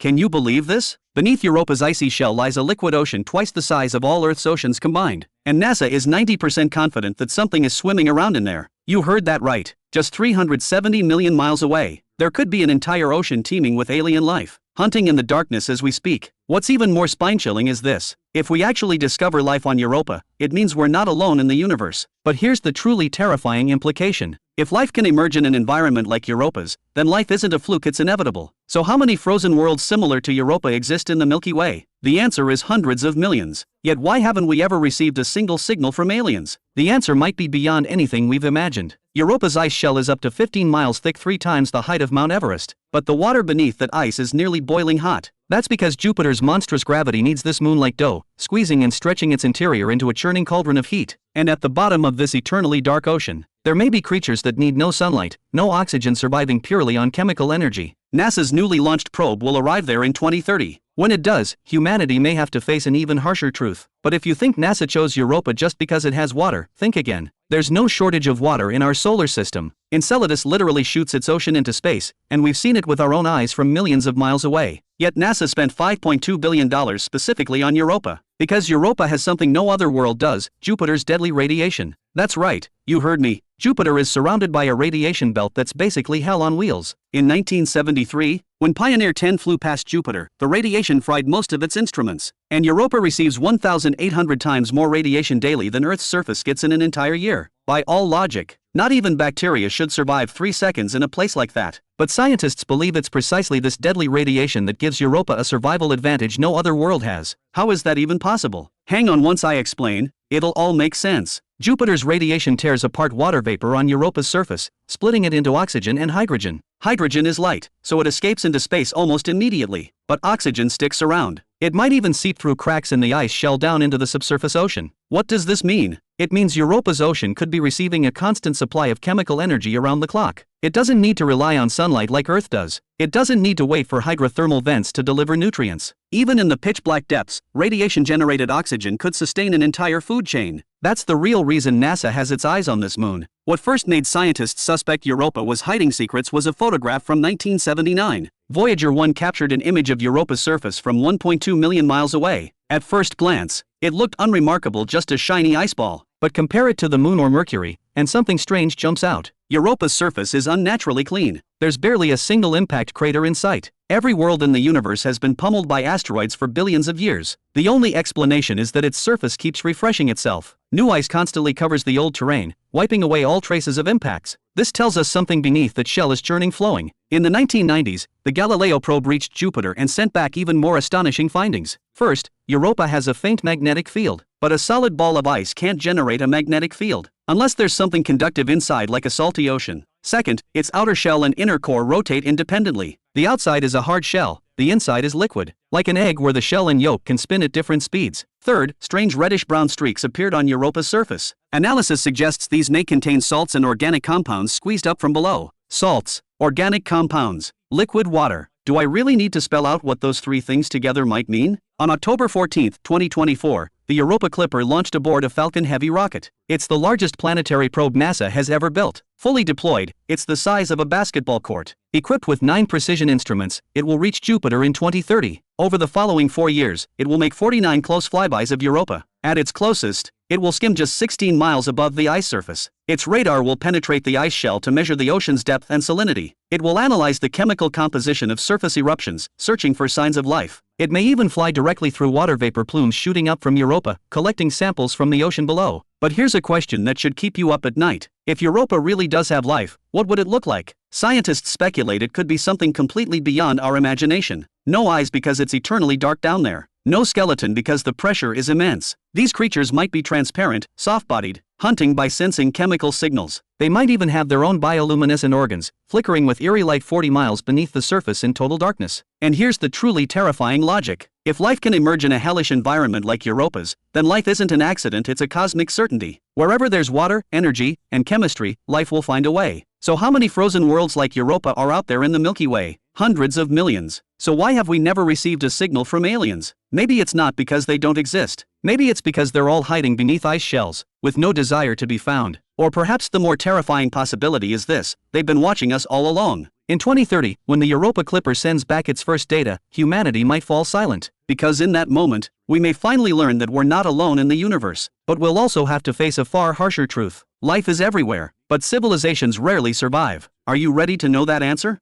Can you believe this? Beneath Europa's icy shell lies a liquid ocean twice the size of all Earth's oceans combined, and NASA is 90% confident that something is swimming around in there. You heard that right. Just 370 million miles away, there could be an entire ocean teeming with alien life, hunting in the darkness as we speak. What's even more spine-chilling is this. If we actually discover life on Europa, it means we're not alone in the universe. But here's the truly terrifying implication. If life can emerge in an environment like Europa's, then life isn't a fluke, it's inevitable. So how many frozen worlds similar to Europa exist in the Milky Way? The answer is hundreds of millions. Yet why haven't we ever received a single signal from aliens? The answer might be beyond anything we've imagined. Europa's ice shell is up to 15 miles thick, 3 times the height of Mount Everest. But the water beneath that ice is nearly boiling hot. That's because Jupiter's monstrous gravity kneads this moon like dough, squeezing and stretching its interior into a churning cauldron of heat. And at the bottom of this eternally dark ocean, there may be creatures that need no sunlight, no oxygen, surviving purely on chemical energy. NASA's newly launched probe will arrive there in 2030. When it does, humanity may have to face an even harsher truth. But if you think NASA chose Europa just because it has water, think again. There's no shortage of water in our solar system. Enceladus literally shoots its ocean into space, and we've seen it with our own eyes from millions of miles away. Yet NASA spent $5.2 billion specifically on Europa. Because Europa has something no other world does, Jupiter's deadly radiation. That's right, you heard me. Jupiter is surrounded by a radiation belt that's basically hell on wheels. In 1973, when Pioneer 10 flew past Jupiter, the radiation fried most of its instruments. And Europa receives 1,800 times more radiation daily than Earth's surface gets in an entire year. By all logic, not even bacteria should survive 3 seconds in a place like that. But scientists believe it's precisely this deadly radiation that gives Europa a survival advantage no other world has. How is that even possible? Hang on, once I explain, it'll all make sense. Jupiter's radiation tears apart water vapor on Europa's surface, splitting it into oxygen and hydrogen. Hydrogen is light, so it escapes into space almost immediately, but oxygen sticks around. It might even seep through cracks in the ice shell down into the subsurface ocean. What does this mean? It means Europa's ocean could be receiving a constant supply of chemical energy around the clock. It doesn't need to rely on sunlight like Earth does. It doesn't need to wait for hydrothermal vents to deliver nutrients. Even in the pitch-black depths, radiation-generated oxygen could sustain an entire food chain. That's the real reason NASA has its eyes on this moon. What first made scientists suspect Europa was hiding secrets was a photograph from 1979. Voyager 1 captured an image of Europa's surface from 1.2 million miles away. At first glance, it looked unremarkable, just a shiny ice ball. But compare it to the moon or Mercury, and something strange jumps out. Europa's surface is unnaturally clean. There's barely a single impact crater in sight. Every world in the universe has been pummeled by asteroids for billions of years. The only explanation is that its surface keeps refreshing itself. New ice constantly covers the old terrain, wiping away all traces of impacts. This tells us something beneath that shell is churning, flowing. In the 1990s, the Galileo probe reached Jupiter and sent back even more astonishing findings. First, Europa has a faint magnetic field, but a solid ball of ice can't generate a magnetic field unless there's something conductive inside, like a salty ocean. Second, its outer shell and inner core rotate independently. The outside is a hard shell, the inside is liquid, like an egg where the shell and yolk can spin at different speeds. Third, strange reddish-brown streaks appeared on Europa's surface. Analysis suggests these may contain salts and organic compounds squeezed up from below. Salts, organic compounds, liquid water. Do I really need to spell out what those three things together might mean? On October 14, 2024, the Europa Clipper launched aboard a Falcon Heavy rocket. It's the largest planetary probe NASA has ever built. Fully deployed, it's the size of a basketball court. Equipped with 9 precision instruments, it will reach Jupiter in 2030. Over the following 4 years, it will make 49 close flybys of Europa. At its closest, it will skim just 16 miles above the ice surface. Its radar will penetrate the ice shell to measure the ocean's depth and salinity. It will analyze the chemical composition of surface eruptions, searching for signs of life. It may even fly directly through water vapor plumes shooting up from Europa, collecting samples from the ocean below. But here's a question that should keep you up at night. If Europa really does have life, what would it look like? Scientists speculate it could be something completely beyond our imagination. No eyes because it's eternally dark down there. No skeleton because the pressure is immense. These creatures might be transparent, soft-bodied, hunting by sensing chemical signals. They might even have their own bioluminescent organs, flickering with eerie light 40 miles beneath the surface in total darkness. And here's the truly terrifying logic. If life can emerge in a hellish environment like Europa's, then life isn't an accident, it's a cosmic certainty. Wherever there's water, energy, and chemistry, life will find a way. So how many frozen worlds like Europa are out there in the Milky Way? Hundreds of millions. So why have we never received a signal from aliens? Maybe it's not because they don't exist. Maybe it's because they're all hiding beneath ice shells, with no desire to be found. Or perhaps the more terrifying possibility is this: they've been watching us all along. In 2030, when the Europa Clipper sends back its first data, humanity might fall silent. Because in that moment, we may finally learn that we're not alone in the universe. But we'll also have to face a far harsher truth. Life is everywhere, but civilizations rarely survive. Are you ready to know that answer?